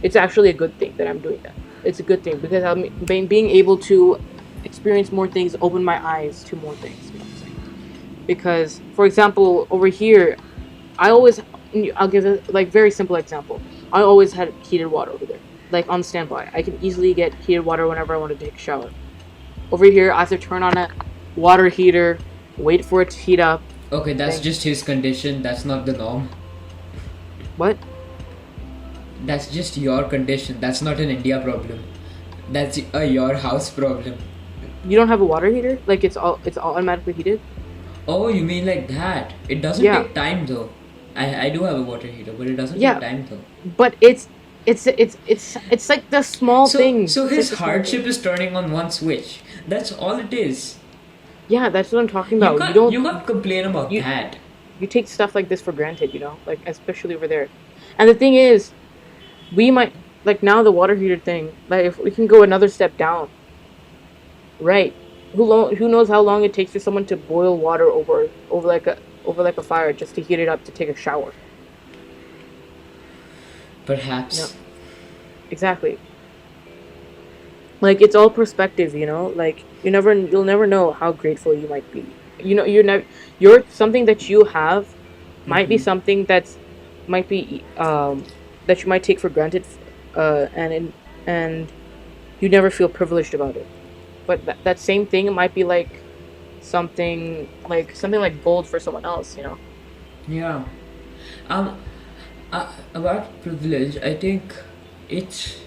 It's actually a good thing that I'm doing that. It's a good thing because being able to experience more things opened my eyes to more things. You know what I'm saying? Because, for example, over here, I always I'll give a like very simple example. I always had heated water over there, like on standby. I can easily get heated water whenever I want to take a shower. Over here, I have to turn on a water heater, wait for it to heat up. Okay, that's just his condition. That's not the norm. What? That's just your condition. That's not an India problem. That's a your house problem. You don't have a water heater? Like it's all automatically heated? Oh, you mean like that? It doesn't Yeah. take time though. I do have a water heater, but it doesn't Yeah. take time though. But it's like the small things. So It's like his the small hardship things. is turning on one switch. That's all it is. Yeah, that's what I'm talking You about. can't you can't complain about you that. you take stuff like this for granted, you know, like especially over there. And the thing is, we might like now the water heater thing. Like if we can go another step down, right? Who knows how long it takes for someone to boil water over like a fire just to heat it up to take a shower. No, Perhaps. exactly. Like it's all perspective, you know. Like you'll never know how grateful you might be. You know, you're something that you have might be Mm-hmm. something might be that you might take for granted, and you never feel privileged about it. But that same thing might be something like gold for someone else, you know. Yeah. Um. About privilege, I think it's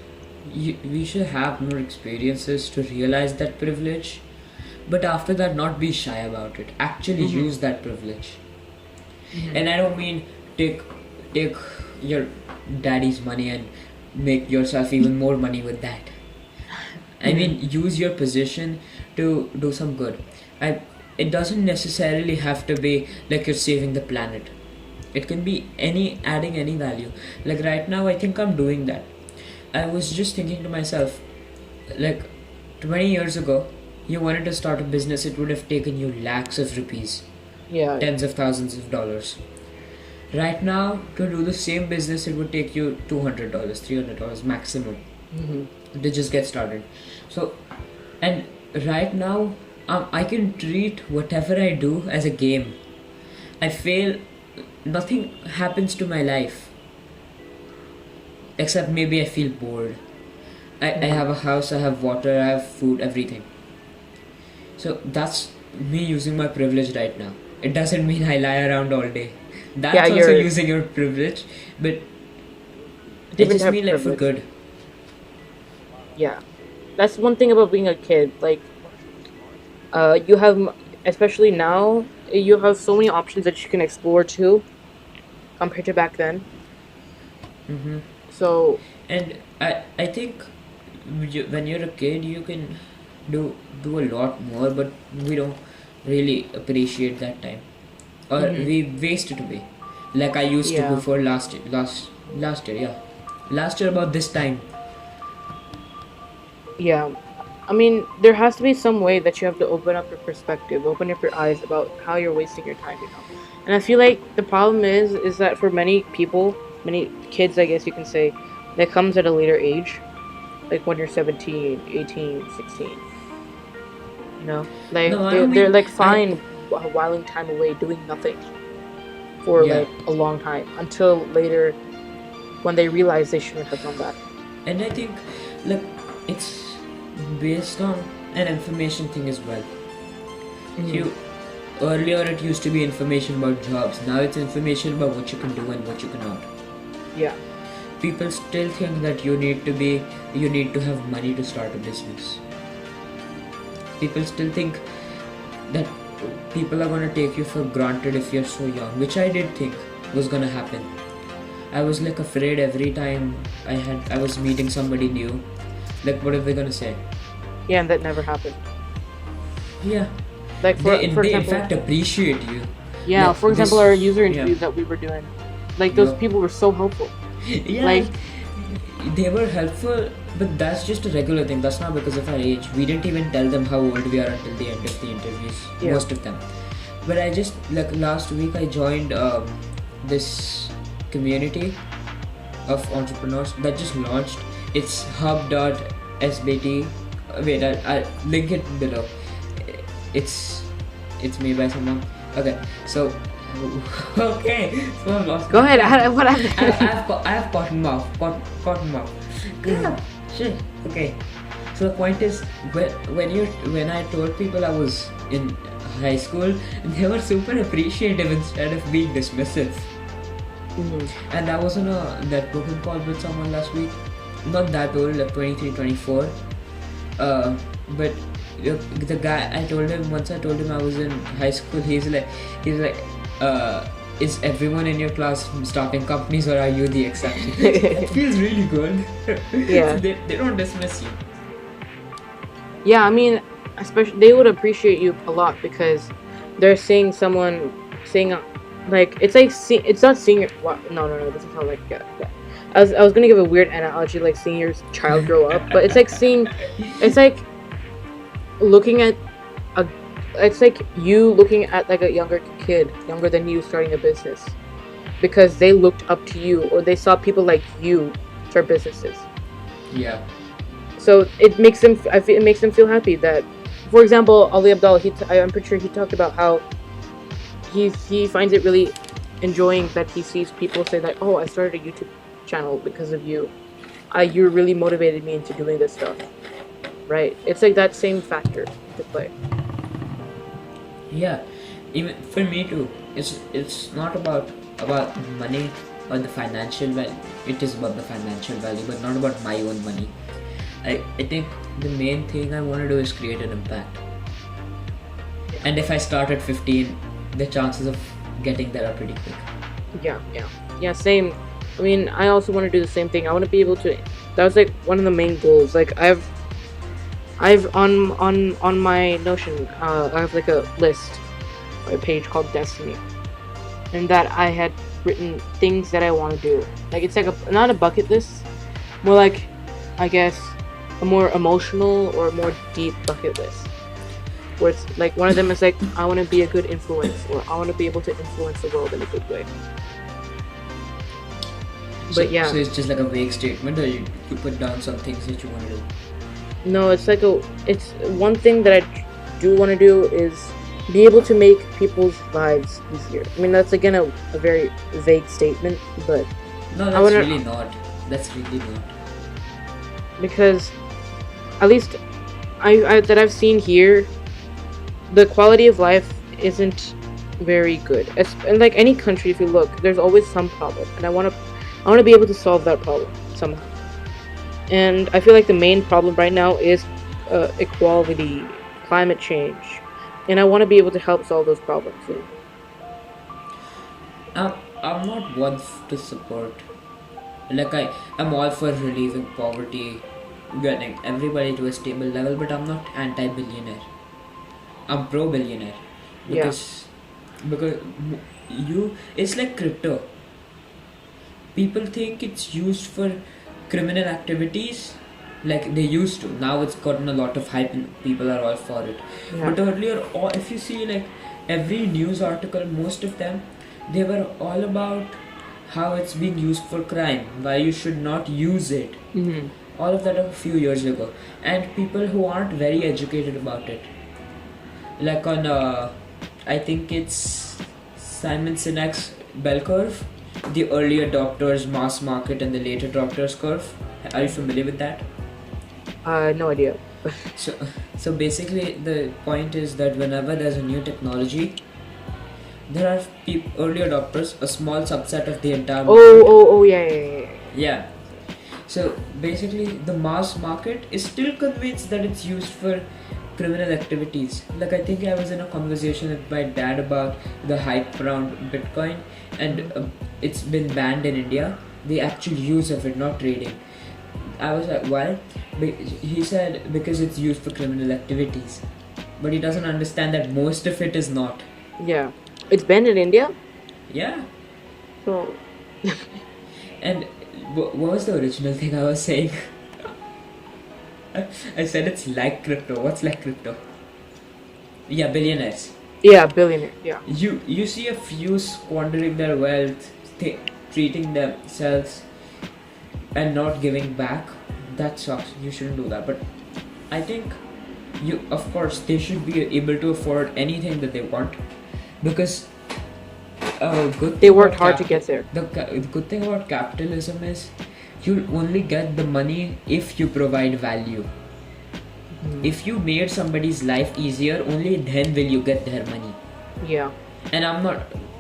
we should have more experiences to realize that privilege, but after that, not be shy about it. Actually, Mhm. use that privilege. Mhm. And I don't mean take take your daddy's money and make yourself even more money with that. I Mhm. mean, use your position to do some good. I, it doesn't necessarily have to be like you're saving the planet. It can be adding any value. Like right now, I think I'm doing that. I was just thinking to myself, like 20 years ago, you wanted to start a business, it would have taken you lakhs of rupees, Yeah. tens of thousands of dollars. Right now, to do the same business, it would take you $200, $300 maximum Mhm. to just get started. So, and right now, I can treat whatever I do as a game. I fail, nothing happens to my life except maybe I feel bored. I Mhm. have a house, I have water, I have food, everything. So that's me using my privilege right now. It doesn't mean I lie around all day. Yeah, That's also you're using your privilege, but I different just type mean of like for privilege. good. Yeah, that's one thing about being a kid. Like, you have especially now, you have so many options that you can explore too, compared to back then. Mm-hmm. So And I think when you're a kid, you can do a lot more, but we don't really appreciate that time, or hmm we waste it away. Like I used to yeah, before last year, yeah, last year about this time. yeah. I mean, there has to be some way that you have to open up your perspective, open up your eyes about how you're wasting your time, you know. And I feel like the problem is that for many people, many kids, I guess you can say, that comes at a later age, like when you're 17, 18, 16. You know, No, like I don't they're mean like I. fine whiling time away doing nothing for Yeah, like a long time until later when they realize they shouldn't have done that. and I think like it's based on an information thing as well. hmm You Earlier it used to be information about jobs. Now it's information about what you can do and what you cannot. Yeah, People still think that you need to have money to start a business. People still think that people are going to take you for granted if you're so young, which I did think was going to happen. I was like afraid every time I was meeting somebody new, like what are they going to say? yeah, and that never happened. Yeah, Like for they in example, fact appreciate you. yeah, Like for example, this. our user Yeah. interviews that we were doing, like those Yep. people were so helpful. Yeah, Like, they were helpful, but that's just a regular thing. That's not because of our age. We didn't even tell them how old we are until the end of the interviews, yeah, most of them. But I just, like last week, I joined this community of entrepreneurs that just launched. It's hub.sbt. Wait, I'll link it below. It's it's made by someone. Okay, so okay, so I lost go my ahead. track. What happened? I have cotton mouth. Cotton mouth. God, shit. Okay. So the point is, when I told people I was in high school, they were super appreciative instead of being dismissive. Mhm. And I was on a networking call with someone last week. Not that old, like 23, 24. But the guy, I told him once. I told him I was in high school. He's like, is everyone in your class starting companies, or are you the exception? It feels really good. Yeah. So they don't dismiss you. Yeah, I mean, especially they would appreciate you a lot because they're seeing someone saying, like it's like it's not seeing your no, this is how like yeah. I was gonna give a weird analogy like seeing your child grow up, but it's like seeing, it's like looking at a, it's like you looking at like a younger kid, younger than you, starting a business because they looked up to you or they saw people like you start businesses. Yeah. So it makes them. It makes them feel happy that, for example, Ali Abdal. I'm pretty sure he talked about how he finds it really enjoying that he sees people say that, oh, I started a YouTube channel because of you. You really motivated me into doing this stuff. Right? It's like that same factor to play. Yeah, even for me too. It's not about money or the financial value. It is about the financial value, but not about my own money. I think the main thing I want to do is create an impact. And if I start at 15, the chances of getting there are pretty quick. Yeah. Same. I mean, I also want to do the same thing. I want to be able to. That was like one of the main goals. Like I've on my Notion. I have like a list, a page called Destiny, and that I had written things that I want to do. Like it's like not a bucket list, more like, I guess, a more emotional or more deep bucket list. Where it's like one of them is like I want to be a good influence, or I want to be able to influence the world in a good way. But yeah, So it's just like a vague statement, or you put down some things that you want to do. no, it's like it's one thing that I do want to do is be able to make people's lives easier. I mean, that's again a very vague statement, but No, I that's wanna- really not. That's really not. because at least I that I've seen here, the quality of life isn't very good. And like any country, if you look, there's always some problem, and I want to be able to solve that problem somehow. And I feel like the main problem right now is equality, climate change, and I want to be able to help solve those problems. I'm not one to support. Like I'm all for relieving poverty, getting everybody to a stable level, but I'm not anti-billionaire. I'm pro-billionaire Yeah. because it's like crypto. People think it's used for criminal activities, like they used to. Now it's gotten a lot of hype and people are all for it. Yeah. But earlier, if you see like every news article, most of them, they were all about how it's being used for crime, why you should not use it. Mm-hmm. All of that a few years ago, and people who aren't very educated about it, like on I think it's Simon Sinek's bell curve, the early adopters, mass market, and the late adopters curve. Are you familiar with that? No idea. So, so basically, the point is that whenever there's a new technology, there are early adopters, a small subset of the entire market. Oh, yeah. Yeah. So basically, the mass market is still convinced that it's used for criminal activities. Like I think I was in a conversation with my dad about the hype around Bitcoin, and it's been banned in India. The actual use of it, not trading. I was like, why? He said because it's used for criminal activities, but he doesn't understand that most of it is not. Yeah. It's banned in India? Yeah. So. And what was the original thing I was saying? I said it's like crypto. What's like crypto? Yeah, billionaires. Yeah, billionaire. Yeah. You see a few squandering their wealth, treating themselves, and not giving back. That sucks. You shouldn't do that. But I think of course, they should be able to afford anything that they want, because they worked hard to get there. The good thing about capitalism is you'll only get the money if you provide value. If you made somebody's life easier, only then will you get their money. Yeah. And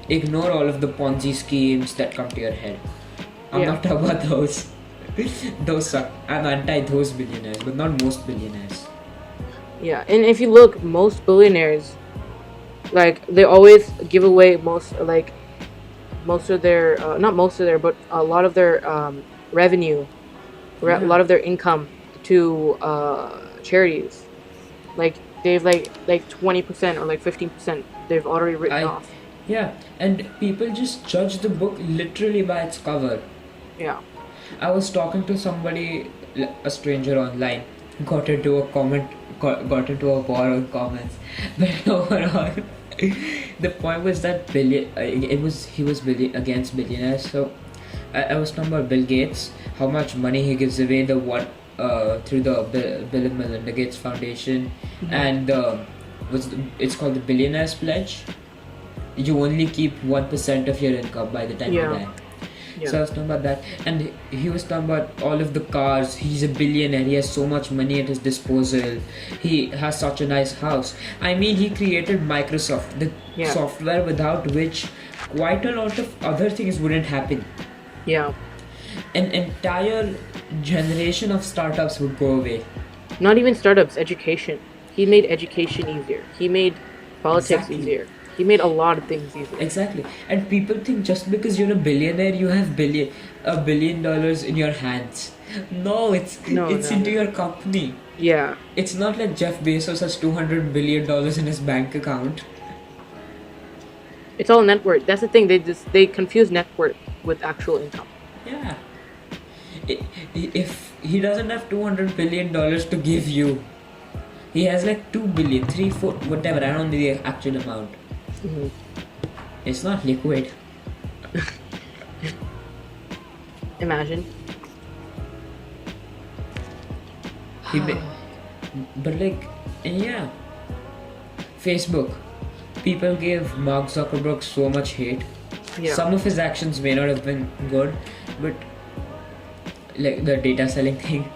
ignore all of the Ponzi schemes that come to your head. I'm not talking about those. Those suck. I'm anti those billionaires, but not most billionaires. Yeah, and if you look, most billionaires, like, they always give away most of their, not most of their, but a lot of their revenue, a lot of their income to charities. Like, they've like 20% or like 15% they've already written off. Yeah, and people just judge the book literally by its cover. Yeah. I was talking to somebody, a stranger online, got into a war on comments, but overall, the point was that he was against billionaires. So I was talking about Bill Gates, how much money he gives away, through the Bill and Melinda Gates Foundation, and it's called the Billionaires Pledge. You only keep 1% of your income by the time you die. Yeah. So I was talking about that, and he was talking about all of the cars. He's a billionaire. He has so much money at his disposal. He has such a nice house. I mean, he created Microsoft, the software without which quite a lot of other things wouldn't happen. Yeah. An entire generation of startups would go away. Not even startups, education. He made education easier. He made politics easier. He made a lot of things easier. Exactly. And people think just because you're a billionaire, you have $1 billion in your hands. No, it's into your company. Yeah. It's not like Jeff Bezos has $200 billion in his bank account. It's all net worth. That's the thing. They confuse net worth with actual income. Yeah. If he doesn't have $200 billion to give you, he has like 2 billion, 3, 4, whatever. I don't know the actual amount. It's not liquid. Imagine. But yeah. Facebook. People gave Mark Zuckerberg so much hate. Yeah. Some of his actions may not have been good, but like the data selling thing,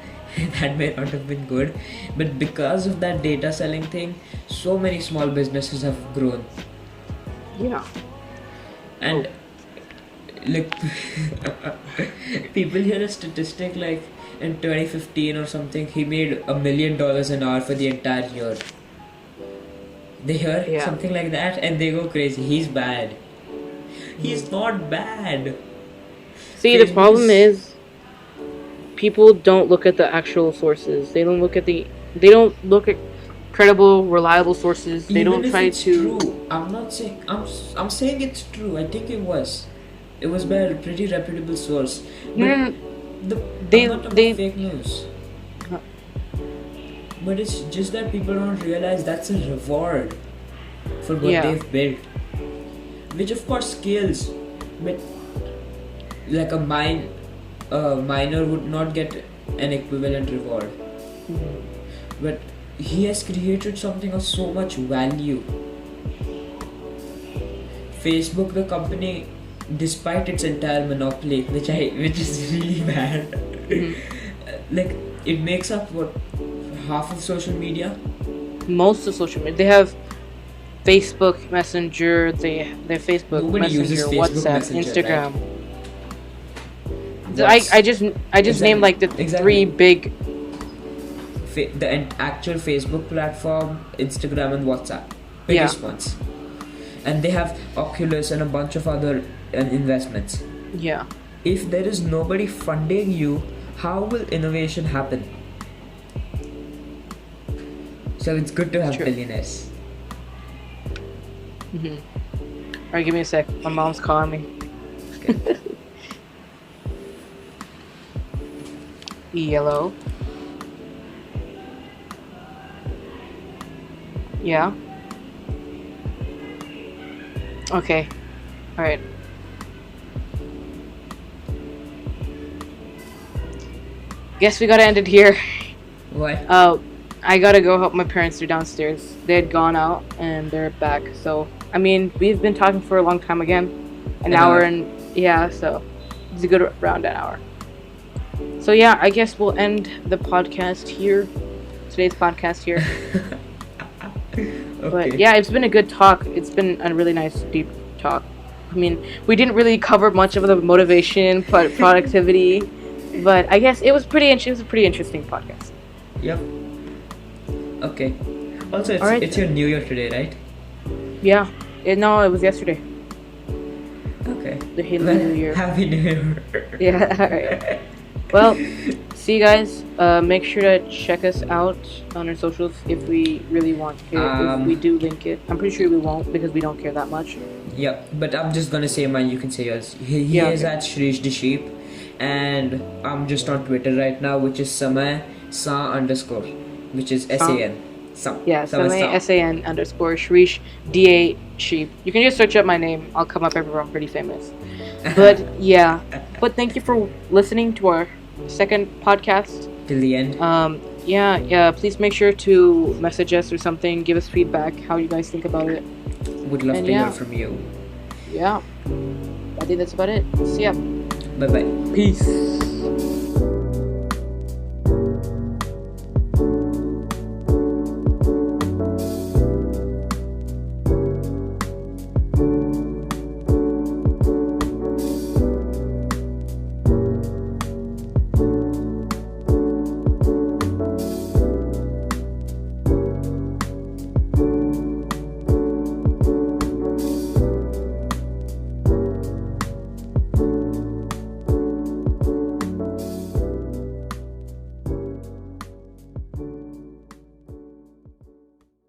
that may not have been good. But because of that data selling thing, so many small businesses have grown. Yeah. And like people hear a statistic like in 2015 or something, he made $1 million an hour for the entire year. They hear Yeah. something like that and they go crazy. He's bad. He's not bad. See, the Facebook problem is people don't look at the actual sources. They don't look at credible, reliable sources. They even don't if try it's to. true, I'm not saying I'm saying it's true. I think it was by a pretty reputable source. No, But no, no. the They- I'm not talking they- about fake news. Huh. But it's just that people don't realize that's a reward for what Yeah. they've built, which of course scales. But like a miner would not get an equivalent reward. But he has created something of so much value. Facebook, the company, despite its entire monopoly, which is really bad, like it makes up what, half of social media. Most of social media. They have Facebook Messenger. They have Facebook Nobody Messenger, uses Facebook WhatsApp, Messenger, Instagram. That's I just Exactly. named like the Exactly. three big. the actual Facebook platform, Instagram, and WhatsApp, biggest ones, and they have Oculus and a bunch of other investments. Yeah. If there is nobody funding you, how will innovation happen? So it's good to have True. billionaires. Alright, give me a sec. My mom's calling me. Yellow. Yeah. Okay. Alright. Guess we gotta end it here. Why? I gotta go help my parents. They're downstairs. They had gone out and they're back. So, I mean, we've been talking for a long time again. An hour and, yeah, so it's a good around an hour. So, yeah, I guess we'll end the podcast here. Today's podcast here. Okay. But, yeah, it's been a good talk. It's been a really nice, deep talk. I mean, we didn't really cover much of the motivation, productivity. But I guess it was a pretty interesting podcast. Yep. Okay. Also, Alright it's then. your New Year today, right? Yeah. No, it was yesterday. Okay. The Happy New Year. Happy New Year. Yeah, alright. Well, see you guys. Make sure to check us out on our socials if we really want to. If we do link it. I'm pretty sure we won't because we don't care that much. Yep, but I'm just gonna say mine, you can say yours. He Yeah, is okay. at Shreesh the Sheep, and I'm just on Twitter right now, which is Samay _ which is SAN. Yeah, Samay SAN _ Shreesh DA Sheep. You can just search up my name. I'll come up everywhere. I'm pretty famous. But yeah. But thank you for listening to our second podcast. Till the end. Yeah. Please make sure to message us or something. Give us feedback. How you guys think about it. Would love and to yeah. hear from you. Yeah. I think that's about it. See ya. Bye bye. Peace.